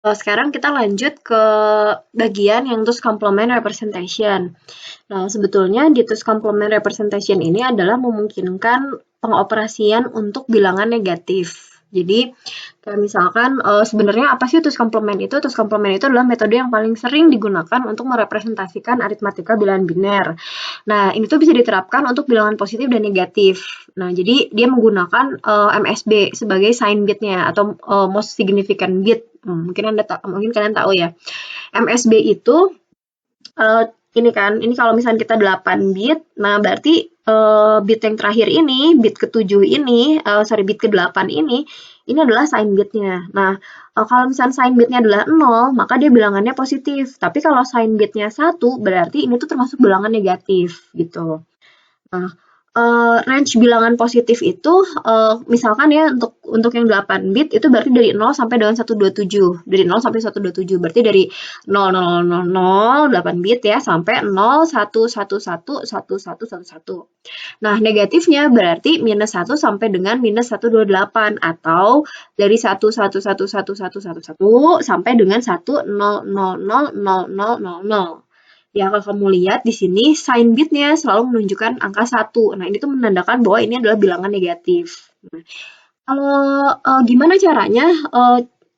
Sekarang kita lanjut ke bagian yang TOS complement representation. Nah, sebetulnya di TOS complement representation ini adalah memungkinkan pengoperasian untuk bilangan negatif. Jadi, kayak misalkan sebenarnya apa sih TOS complement itu? TOS complement itu adalah metode yang paling sering digunakan untuk merepresentasikan aritmatika bilangan biner. Nah, ini tuh bisa diterapkan untuk bilangan positif dan negatif. Nah, jadi dia menggunakan MSB sebagai sign bitnya atau most significant bit. Mungkin kalian tahu ya. MSB itu ini kan, ini kalau misalnya kita 8 bit, nah berarti bit yang terakhir ini, bit ke-7 ini, bit ke-8 ini adalah sign bitnya. Nah, kalau misalnya sign bitnya adalah 0, maka dia bilangannya positif. Tapi kalau sign bitnya 1, berarti ini tuh termasuk bilangan negatif, gitu. Nah, range bilangan positif itu, misalkan ya untuk yang 8 bit itu berarti dari 0 sampai dengan 127. Dari 0 sampai 127. Berarti dari 0000 8 bit ya sampai 01111111. Nah, negatifnya berarti minus 1 sampai dengan minus 128 atau dari 1111111 sampai dengan 100000000. Ya, kalau kamu lihat di sini sign bitnya selalu menunjukkan angka 1. Nah, ini tuh menandakan bahwa ini adalah bilangan negatif. Nah, kalau gimana caranya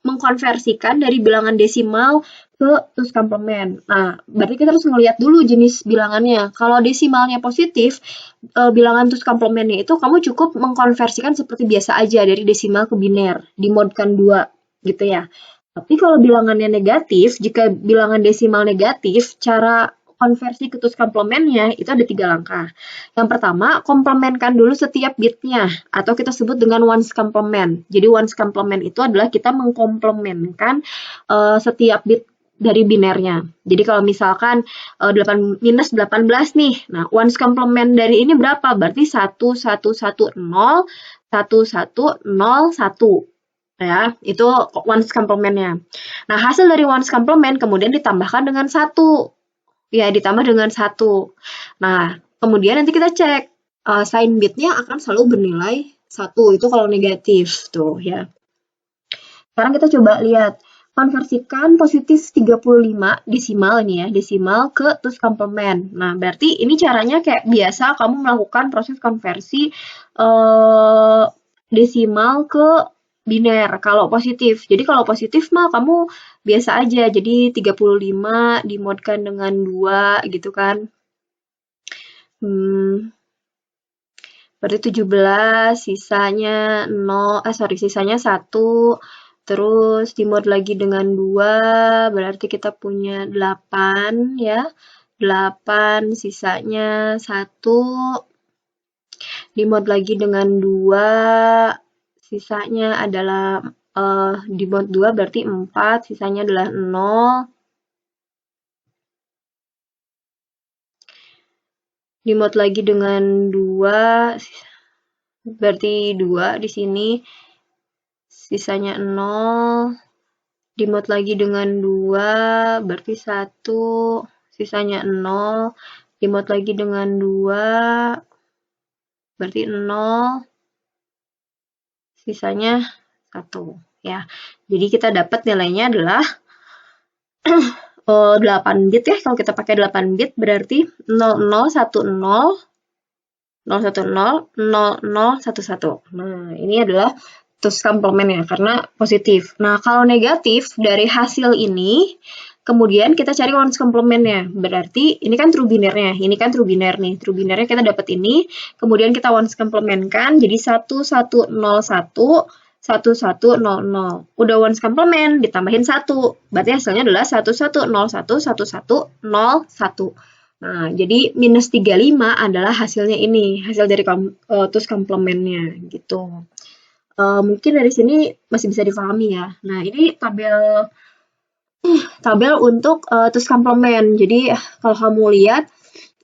mengkonversikan dari bilangan desimal ke TOS complement? Nah, berarti kita harus ngelihat dulu jenis bilangannya. Kalau desimalnya positif, bilangan TOS complementnya itu kamu cukup mengkonversikan seperti biasa aja dari desimal ke biner, dimodkan 2 gitu ya. Tapi kalau bilangannya negatif, jika bilangan desimal negatif, cara konversi ke TOS complementnya itu ada 3 langkah. Yang pertama, komplementkan dulu setiap bitnya, atau kita sebut dengan ones complement. Jadi ones complement itu adalah kita mengkomplementkan setiap bit dari binernya. Jadi kalau misalkan minus 18 nih, nah ones complement dari ini berapa? Berarti 1110, 1101 ya, itu ones complement-nya. Nah, hasil dari ones complement kemudian ditambahkan dengan 1. Ya, ditambah dengan 1. Nah, kemudian nanti kita cek sign bitnya akan selalu bernilai 1. Itu kalau negatif tuh ya. Sekarang kita coba lihat konversikan positif 35 desimal ini ya, desimal ke TOS complement. Nah, berarti ini caranya kayak biasa kamu melakukan proses konversi desimal ke biner kalau positif. Jadi kalau positif mah kamu biasa aja. Jadi 35 dimodkan dengan 2 gitu kan. Berarti 17, sisanya 0, sisanya 1. Terus dimod lagi dengan 2, berarti kita punya 8 ya. 8, sisanya 1. Dimod lagi dengan 2, sisanya adalah dimod 2 berarti 4, sisanya adalah 0. Dimod lagi dengan 2, berarti 2 di sini, sisanya 0. Dimod lagi dengan 2, berarti 1, sisanya 0. Dimod lagi dengan 2, berarti 0, sisanya 1 ya. Jadi kita dapat nilainya adalah 8 bit ya. Kalau kita pakai 8 bit berarti 0010 010 0011. Nah, ini adalah TOS complement ya karena positif. Nah, kalau negatif dari hasil ini kemudian kita cari ones complement-nya. Berarti ini kan true biner-nya, ini kan true biner nih. True biner-nya kita dapat ini, kemudian kita ones complement-kan jadi 1101 1100. Udah ones complement ditambahin 1. Berarti hasilnya adalah 1101 1101. Nah, jadi minus 35 adalah hasilnya ini, hasil dari TOS complement-nya gitu. Mungkin dari sini masih bisa difahami ya. Nah, ini tabel untuk TOS complement. Jadi kalau kamu lihat,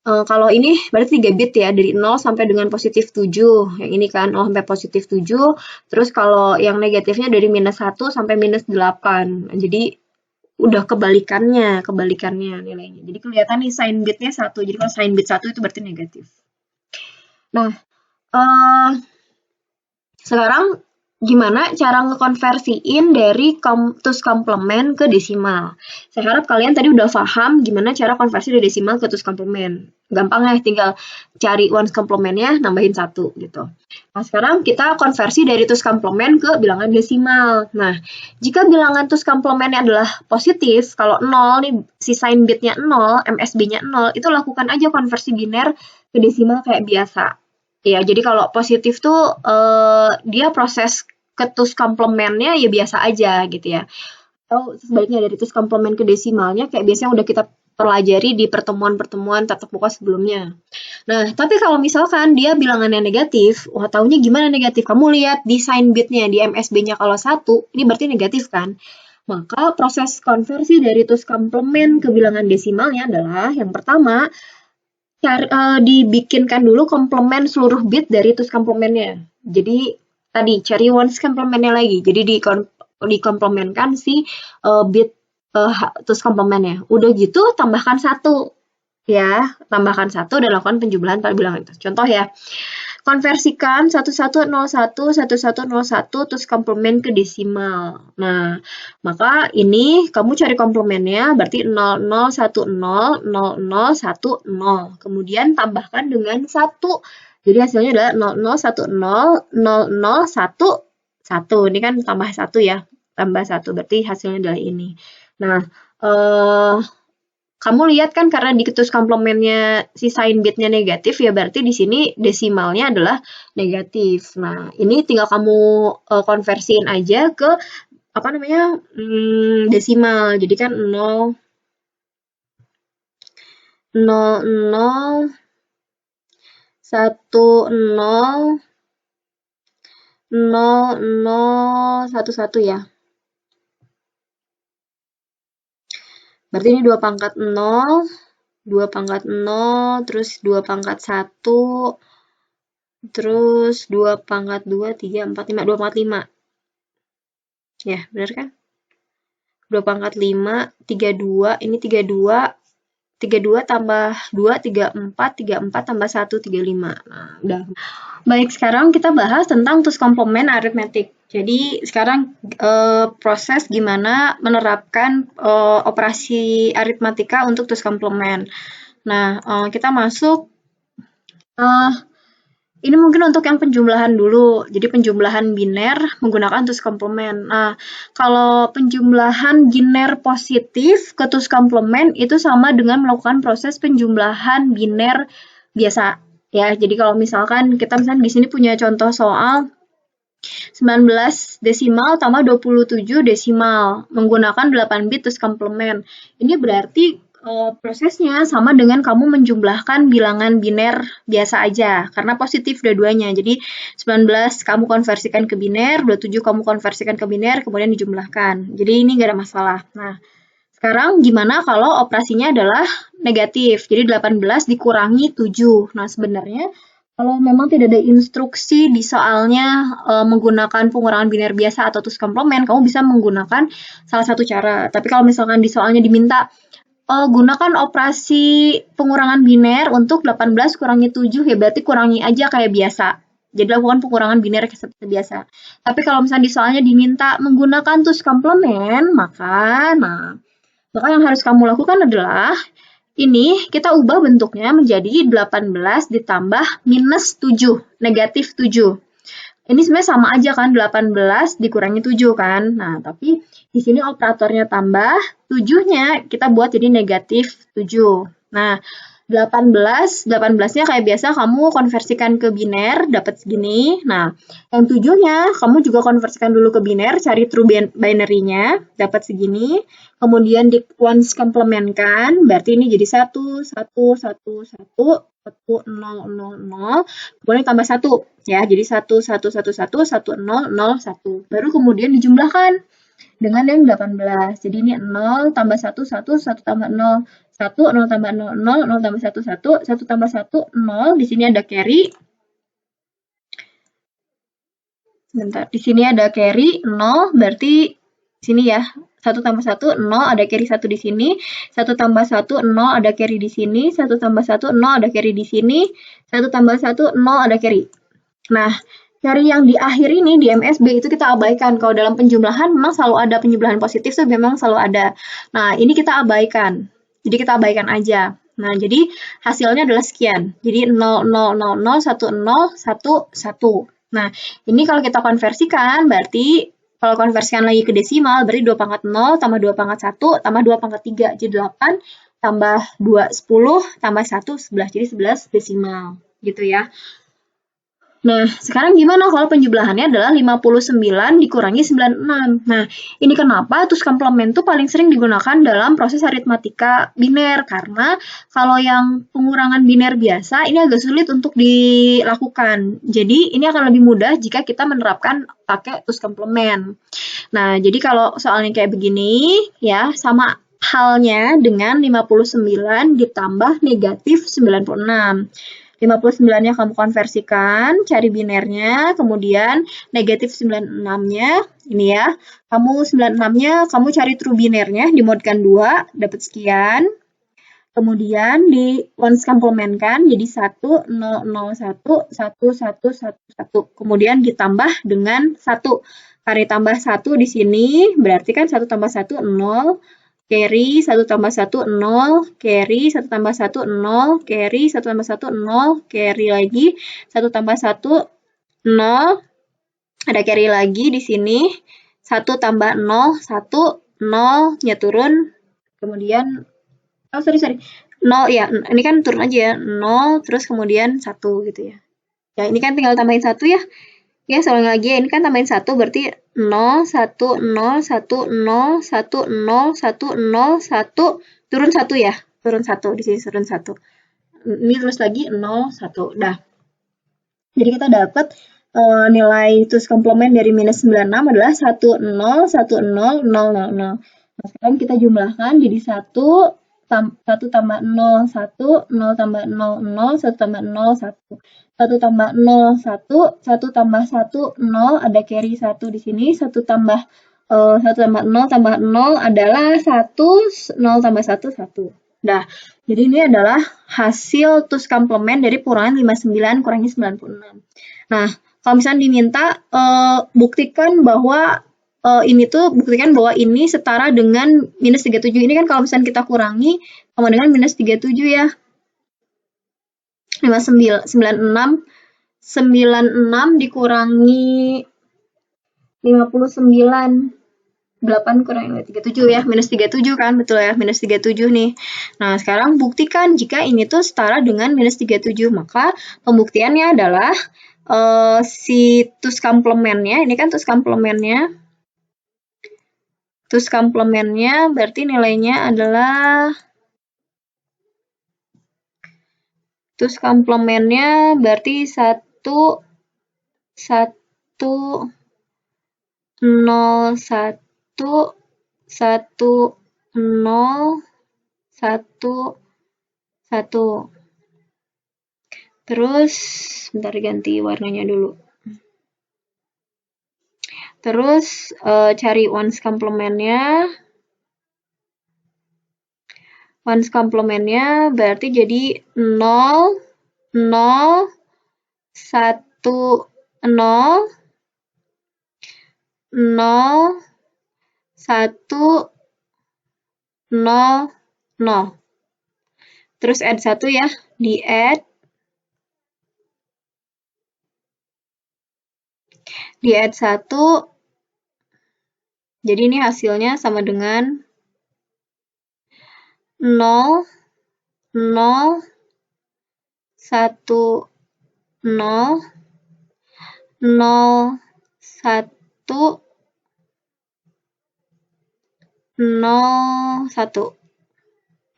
kalau ini berarti 3 bit ya, dari 0 sampai dengan positif 7. Yang ini kan 0 sampai positif 7. Terus kalau yang negatifnya dari minus 1 sampai minus 8. Jadi udah kebalikannya nilainya. Jadi kelihatan nih sign bitnya 1. Jadi kalau sign bit 1 itu berarti negatif. Nah, sekarang gimana cara ngekonversiin dari tus komplement ke desimal. Saya harap kalian tadi udah paham gimana cara konversi dari desimal ke tus komplement. Gampang ya, tinggal cari ones komplementnya, nambahin 1 gitu. Nah, sekarang kita konversi dari tus komplement ke bilangan desimal. Nah, jika bilangan tus komplementnya adalah positif, kalau 0 nih, si sign bitnya 0, MSB-nya 0, itu lakukan aja konversi biner ke desimal kayak biasa. Ya, jadi kalau positif tuh dia proses ke tus komplementnya ya biasa aja gitu ya. Atau sebaliknya dari tus komplement ke desimalnya kayak biasanya udah kita pelajari di pertemuan-pertemuan tatap muka sebelumnya. Nah, tapi kalau misalkan dia bilangannya negatif, wah taunya gimana negatif? Kamu lihat di sign bitnya, di MSB-nya kalau 1, ini berarti negatif kan? Maka proses konversi dari tus komplement ke bilangan desimalnya adalah yang pertama, dibikinkan dulu komplement seluruh bit dari tus komplementnya. Jadi tadi cari ones komplementnya lagi. Jadi dikomplementkan si bit tus komplementnya. Udah gitu tambahkan 1 ya, tambahkan 1 dan lakukan penjumlahan pada bilangan itu. Contoh ya. Konversikan 1101 1101 tus komplement ke desimal. Nah, maka ini kamu cari komplementnya berarti 0010 0010. Kemudian tambahkan dengan 1. Jadi hasilnya adalah 0010 0011. Ini kan tambah 1 ya. Tambah 1 berarti hasilnya adalah ini. Nah, kamu lihat kan karena di tus komplementnya si sign bitnya negatif ya berarti di sini desimalnya adalah negatif. Nah, ini tinggal kamu konversiin aja ke apa namanya? Desimal. Jadi kan 0 0 0 1 0 0 0 1 1 ya. Berarti ini 2 pangkat 0, 2 pangkat 0, terus 2 pangkat 1, terus 2 pangkat 2, 3, 4, 5, 2 pangkat 5. Ya, benar kan? 2 pangkat 5, 32, ini 32, 32 tambah 2, 34, 34 tambah 1, 35. Nah, udah. Baik, sekarang kita bahas tentang tus komplement aritmetik. Jadi sekarang proses gimana menerapkan operasi aritmatika untuk tus komplement. Nah, kita masuk ini mungkin untuk yang penjumlahan dulu. Jadi penjumlahan biner menggunakan tus komplement. Nah, kalau penjumlahan biner positif ke tus komplement itu sama dengan melakukan proses penjumlahan biner biasa. Ya, jadi kalau misalkan kita misalnya di sini punya contoh soal 19 desimal tambah 27 desimal menggunakan 8 bit tus komplement. Ini berarti prosesnya sama dengan kamu menjumlahkan bilangan biner biasa aja karena positif dua-duanya. Jadi 19 kamu konversikan ke biner, 27 kamu konversikan ke biner kemudian dijumlahkan. Jadi ini nggak ada masalah. Nah, sekarang gimana kalau operasinya adalah negatif? Jadi 18 dikurangi 7. Nah, sebenarnya kalau memang tidak ada instruksi di soalnya menggunakan pengurangan biner biasa atau tus komplement, kamu bisa menggunakan salah satu cara. Tapi kalau misalkan di soalnya diminta gunakan operasi pengurangan biner untuk 18 kurangi 7, ya berarti kurangi aja kayak biasa. Jadi lakukan pengurangan biner seperti biasa. Tapi kalau misalnya di soalnya diminta menggunakan tus komplement, maka yang harus kamu lakukan adalah ini kita ubah bentuknya menjadi 18 ditambah minus 7, negatif 7. Ini sebenarnya sama aja kan, 18 dikurangi 7 kan. Nah, tapi di sini operatornya tambah, 7-nya kita buat jadi negatif 7. Nah, 18-nya kayak biasa kamu konversikan ke biner, dapat segini. Nah, yang 7-nya kamu juga konversikan dulu ke biner, cari true binary-nya, dapat segini. Kemudian di ones komplementkan, berarti ini jadi 1, 1, 1, 1, 1, 0, 0, 0, kemudian tambah 1, ya, jadi 1, 1, 1, 1, 1, 0, 0, 1. Baru kemudian dijumlahkan dengan yang 18. Jadi ini 0 tambah 1, 1, 1 tambah 0, 1, 0 tambah 0, 0, 0 tambah 1, 1, 1 tambah 1, 0. Di sini ada carry. Sebentar, di sini ada carry 0, berarti sini ya. 1 tambah 1, 0, ada carry 1 di sini. 1 tambah 1, 0, ada carry di sini. 1 tambah 1, 0, ada carry di sini. 1 tambah 1, 0, ada carry. Nah, Cari yang di akhir ini, di MSB itu kita abaikan. Kalau dalam penjumlahan memang selalu ada penjumlahan positif tuh memang selalu ada. Nah, ini kita abaikan. Jadi kita abaikan aja. Nah, jadi hasilnya adalah sekian. Jadi 0,0001,011. Nah, ini kalau kita konversikan berarti kalau konversikan lagi ke desimal berarti 2 pangkat 0 tambah 2 pangkat 1 tambah 2 pangkat 3. Jadi 8 tambah 2 10 tambah 1 11. Jadi 11 desimal gitu ya. Nah, sekarang gimana kalau penjumlahannya adalah 59 dikurangi 96? Nah, ini kenapa tus komplement tuh paling sering digunakan dalam proses aritmatika biner, karena kalau yang pengurangan biner biasa ini agak sulit untuk dilakukan. Jadi, ini akan lebih mudah jika kita menerapkan pakai tus komplement. Nah, jadi kalau soalnya kayak begini, ya, sama halnya dengan 59 ditambah negatif 96. 59-nya kamu konversikan, cari binernya, kemudian negatif 96-nya, ini ya, kamu 96-nya kamu cari true binernya, dimodkan 2, dapat sekian, kemudian di ones komplementkan, jadi 1, 0, 0, 1, 1, 1, 1, 1, kemudian ditambah dengan 1, karena tambah 1 di sini, berarti kan 1 tambah 1, 0, carry 1 tambah 1, 0, carry 1 tambah 1, 0, carry 1 tambah 1, 0, carry lagi 1 tambah 1, 0, ada carry lagi di sini, 1 tambah 0, 1, 0, nya turun, kemudian, oh sorry, 0 ya, ini kan turun aja ya, 0, terus kemudian 1 gitu ya. Ya ini kan tinggal tambahin 1 ya. Ya, soalnya lagi ya, ini kan tambahin 1 berarti 0, 1, 0, 1, 0, 1, 0, 1, 0, 1, turun 1 ya, turun 1, di sini turun 1. Ini terus lagi 0, 1, dah. Jadi kita dapat nilai tus komplement dari minus 96 adalah 1, 0, 1, 0, 0, 0, 0. Nah, sekarang kita jumlahkan jadi 1 tambah 0, 1, 0 tambah 0, 0, 1 tambah 0, 1. 1 tambah 0, 1, 1 tambah 1, 0, ada carry 1 di sini, 1 tambah 1 tambah 0 tambah 0 adalah 1, 0 tambah 1, 1. Nah, jadi ini adalah hasil tus komplement dari pengurangan 59 kurangi 96. Nah, kalau misalnya diminta buktikan bahwa buktikan bahwa ini setara dengan minus 37. Ini kan kalau misalnya kita kurangi sama dengan minus 37 ya. 96 dikurangi 59. 8 kurangi 37 ya, minus 37 kan, betul ya, minus 37 nih. Nah, sekarang buktikan jika ini tuh setara dengan minus 37, maka pembuktiannya adalah si tus komplementnya, ini kan tus komplementnya berarti nilainya adalah tus komplementnya berarti 1, 1, 0, 1, 1, 0, 1, 1. Terus, bentar ganti warnanya dulu. Terus, cari ones komplementnya. Ones komplementnya berarti jadi 0, 0, 1, 0, 0, 1, 0, 0. Terus add 1 ya, di add 1. Jadi ini hasilnya sama dengan 0, 0, 1, 0, 0, 1, 0, 1.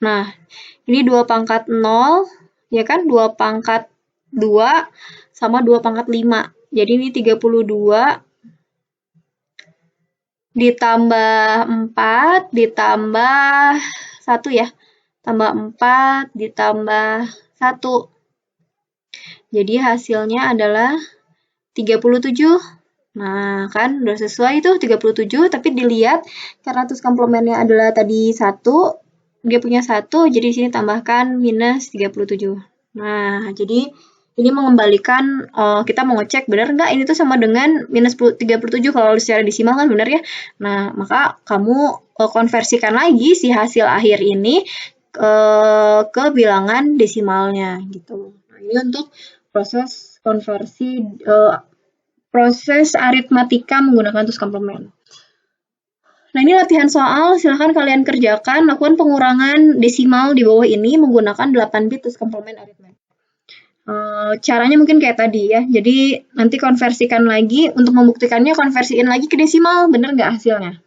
Nah, ini 2 pangkat 0, ya kan? 2 pangkat 2 sama 2 pangkat 5. Jadi ini 32 ditambah 4 ditambah 1 ya. Tambah 4 ditambah 1. Jadi hasilnya adalah 37. Nah, kan udah sesuai itu 37, tapi dilihat karena tus komplementnya adalah tadi 1, dia punya 1, jadi di sini tambahkan minus 37. Nah, jadi Ini mengembalikan, kita mau ngecek benar nggak ini tuh sama dengan minus 37 kalau secara desimal kan benar ya. Nah, maka kamu konversikan lagi si hasil akhir ini ke bilangan desimalnya gitu. Nah, ini untuk proses konversi, proses aritmatika menggunakan tools komplement. Nah, ini latihan soal, silahkan kalian kerjakan, lakukan pengurangan desimal di bawah ini menggunakan 8 bit tools komplement arithmetic. Caranya mungkin kayak tadi ya, jadi nanti konversikan lagi, untuk membuktikannya konversiin lagi ke desimal, bener nggak hasilnya?